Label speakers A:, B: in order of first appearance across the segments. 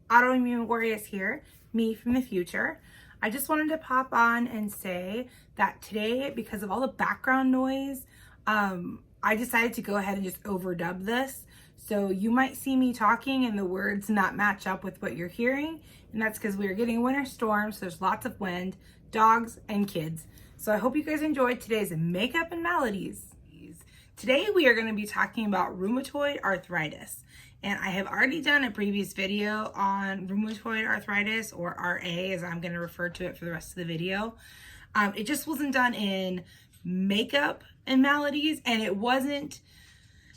A: Autoimmune Warriors here, me from the future. I just wanted to pop on and say that today, because of all the background noise, I decided to go ahead and just overdub this. So you might see me talking and the words not match up with what you're hearing. And that's because we are getting a winter storm, so there's lots of wind, dogs, and kids. So I hope you guys enjoyed today's Makeup and Maladies. Today we are going to be talking about rheumatoid arthritis. And I have already done a previous video on rheumatoid arthritis, or RA as I'm going to refer to it for the rest of the video. It just wasn't done in makeup and maladies, and it wasn't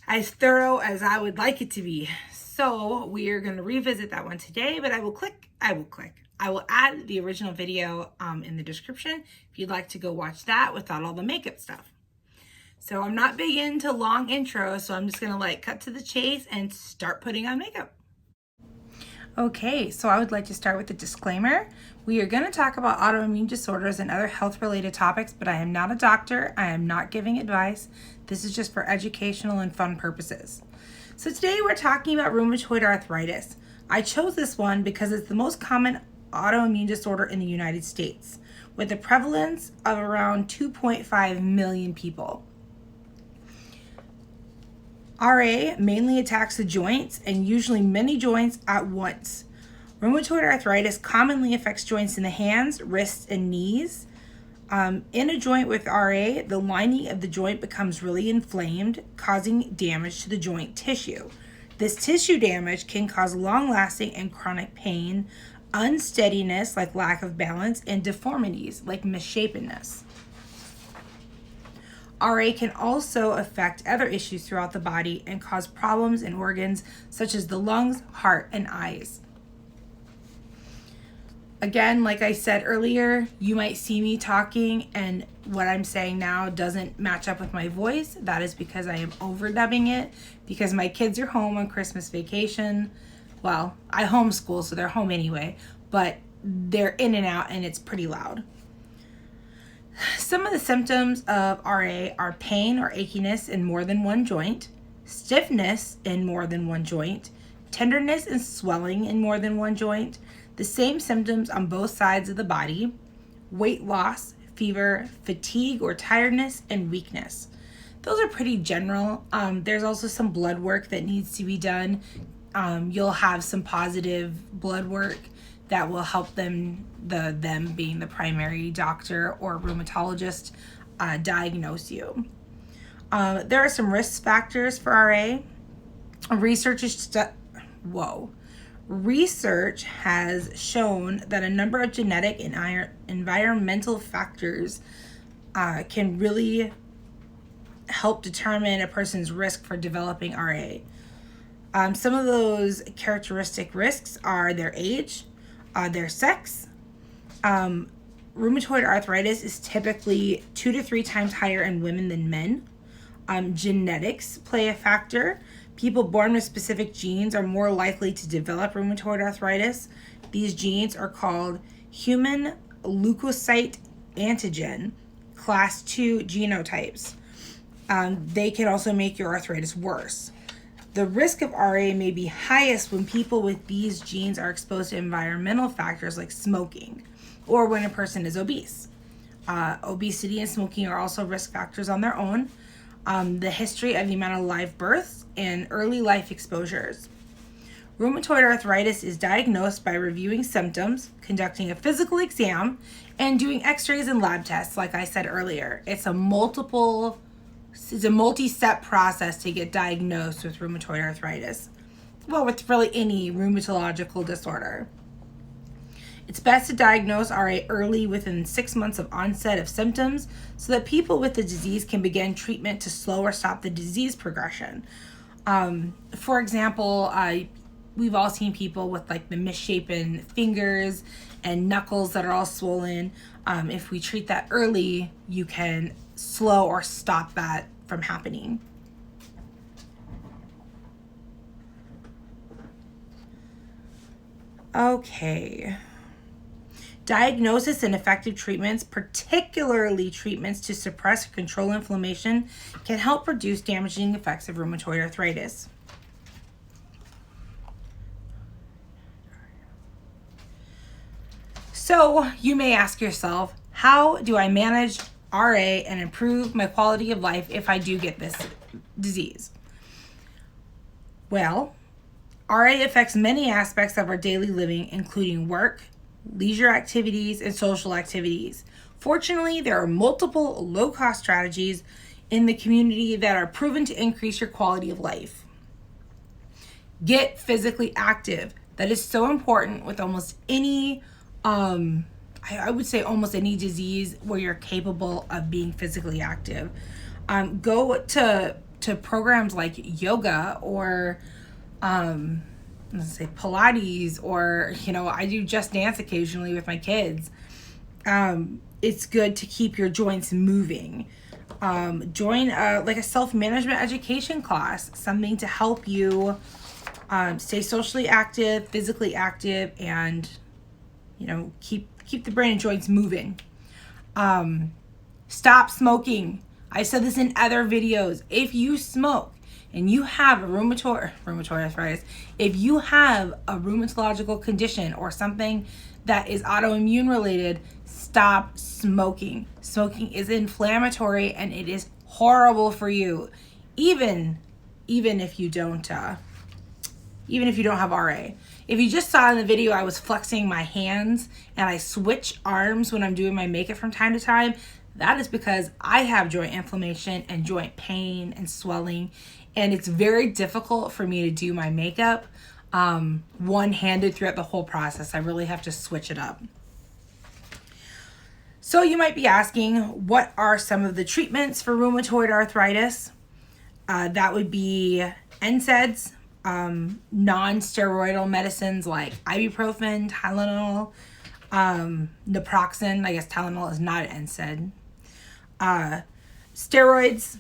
A: as thorough as I would like it to be. So we are going to revisit that one today, but I will add the original video in the description if you'd like to go watch that without all the makeup stuff. So I'm not big into long intros, so I'm just gonna cut to the chase and start putting on makeup. Okay, so I would like to start with a disclaimer. We are gonna talk about autoimmune disorders and other health-related topics, but I am not a doctor. I am not giving advice. This is just for educational and fun purposes. So today we're talking about rheumatoid arthritis. I chose this one because it's the most common autoimmune disorder in the United States, with a prevalence of around 2.5 million people. RA mainly attacks the joints, and usually many joints at once. Rheumatoid arthritis commonly affects joints in the hands, wrists, and knees. In a joint with RA, the lining of the joint becomes really inflamed, causing damage to the joint tissue. This tissue damage can cause long-lasting and chronic pain, unsteadiness like lack of balance, and deformities like misshapenness. RA can also affect other issues throughout the body and cause problems in organs such as the lungs, heart, and eyes. Again, like I said earlier, you might see me talking and what I'm saying now doesn't match up with my voice. That is because I am overdubbing it because my kids are home on Christmas vacation. Well, I homeschool, so they're home anyway, but they're in and out and it's pretty loud. Some of the symptoms of RA are pain or achiness in more than one joint, stiffness in more than one joint, tenderness and swelling in more than one joint, the same symptoms on both sides of the body, weight loss, fever, fatigue or tiredness, and weakness. Those are pretty general. There's also some blood work that needs to be done. You'll have some positive blood work that will help them being the primary doctor or rheumatologist, diagnose you. There are some risk factors for RA. Research has shown that a number of genetic and environmental factors can really help determine a person's risk for developing RA. Some of those characteristic risks are their age, their sex. Rheumatoid arthritis is typically 2 to 3 times higher in women than men. Genetics play a factor. People born with specific genes are more likely to develop rheumatoid arthritis. These genes are called human leukocyte antigen class 2 genotypes. They can also make your arthritis worse. The risk of RA may be highest when people with these genes are exposed to environmental factors like smoking, or when a person is obese. Obesity and smoking are also risk factors on their own. The history of the amount of live births and early life exposures. Rheumatoid arthritis is diagnosed by reviewing symptoms, conducting a physical exam, and doing x-rays and lab tests, like I said earlier. It's a multi-step process to get diagnosed with rheumatoid arthritis. Well, with really any rheumatological disorder. It's best to diagnose RA early, within 6 months of onset of symptoms, so that people with the disease can begin treatment to slow or stop the disease progression. For example, we've all seen people with the misshapen fingers and knuckles that are all swollen. If we treat that early, you can slow or stop that from happening. Okay. Diagnosis and effective treatments, particularly treatments to suppress or control inflammation, can help reduce damaging effects of rheumatoid arthritis. So you may ask yourself, how do I manage RA and improve my quality of life if I do get this disease? Well, RA affects many aspects of our daily living, including work, leisure activities, and social activities. Fortunately, there are multiple low-cost strategies in the community that are proven to increase your quality of life. Get physically active. That is so important with almost any, I would say almost any disease where you're capable of being physically active. Go to programs like yoga or let's say Pilates, or I do Just Dance occasionally with my kids. It's good to keep your joints moving. Join like a self-management education class, something to help you stay socially active, physically active, and keep the brain and joints moving. Stop smoking. I said this in other videos. If you smoke and you have rheumatoid arthritis, if you have a rheumatological condition or something that is autoimmune related, stop smoking. Smoking is inflammatory and it is horrible for you, even if you don't have RA. If you just saw in the video, I was flexing my hands and I switch arms when I'm doing my makeup from time to time. That is because I have joint inflammation and joint pain and swelling, and it's very difficult for me to do my makeup one-handed throughout the whole process. I really have to switch it up. So you might be asking, what are some of the treatments for rheumatoid arthritis? That would be NSAIDs, non-steroidal medicines like ibuprofen, Tylenol, naproxen. I guess Tylenol is not an NSAID. Steroids.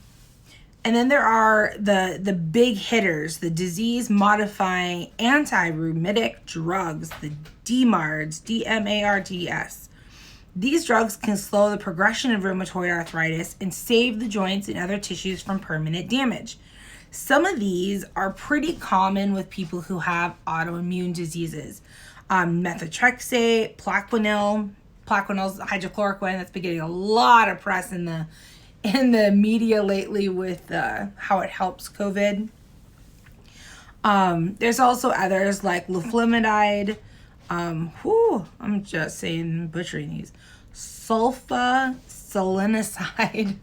A: And then there are the big hitters, the disease-modifying anti-rheumatic drugs, the DMARDs, DMARDs. These drugs can slow the progression of rheumatoid arthritis and save the joints and other tissues from permanent damage. Some of these are pretty common with people who have autoimmune diseases. Methotrexate, Plaquenil. Plaquenil's hydrochloroquine that's been getting a lot of press in the media lately with how it helps COVID. There's also others like leflunomide. I'm just butchering these. Sulfasilinicide.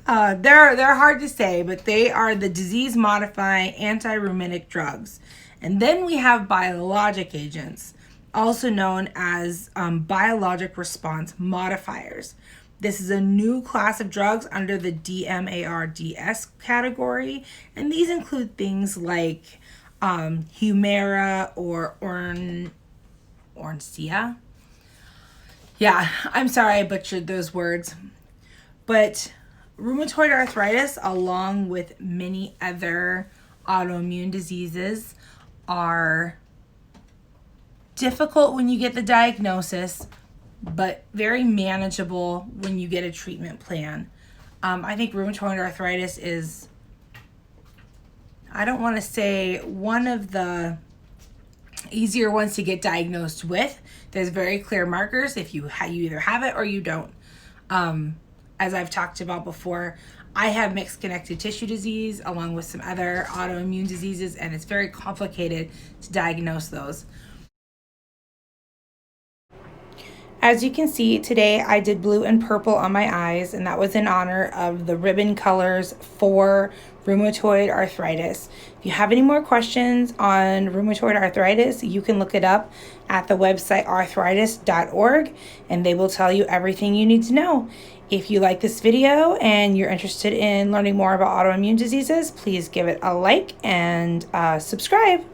A: They're hard to say, but they are the disease-modifying anti-rheumatic drugs. And then we have biologic agents, also known as biologic response modifiers. This is a new class of drugs under the DMARDs category, and these include things like Humira or Orncia. Yeah, I'm sorry I butchered those words. But rheumatoid arthritis, along with many other autoimmune diseases, are difficult when you get the diagnosis, but very manageable when you get a treatment plan. I think rheumatoid arthritis is, I don't want to say one of the easier ones to get diagnosed with. There's very clear markers if you either have it or you don't. As I've talked about before, I have mixed connective tissue disease along with some other autoimmune diseases, and it's very complicated to diagnose those. As you can see, today I did blue and purple on my eyes, and that was in honor of the ribbon colors for rheumatoid arthritis. If you have any more questions on rheumatoid arthritis, you can look it up at the website arthritis.org, and they will tell you everything you need to know. If you like this video and you're interested in learning more about autoimmune diseases, please give it a like and subscribe.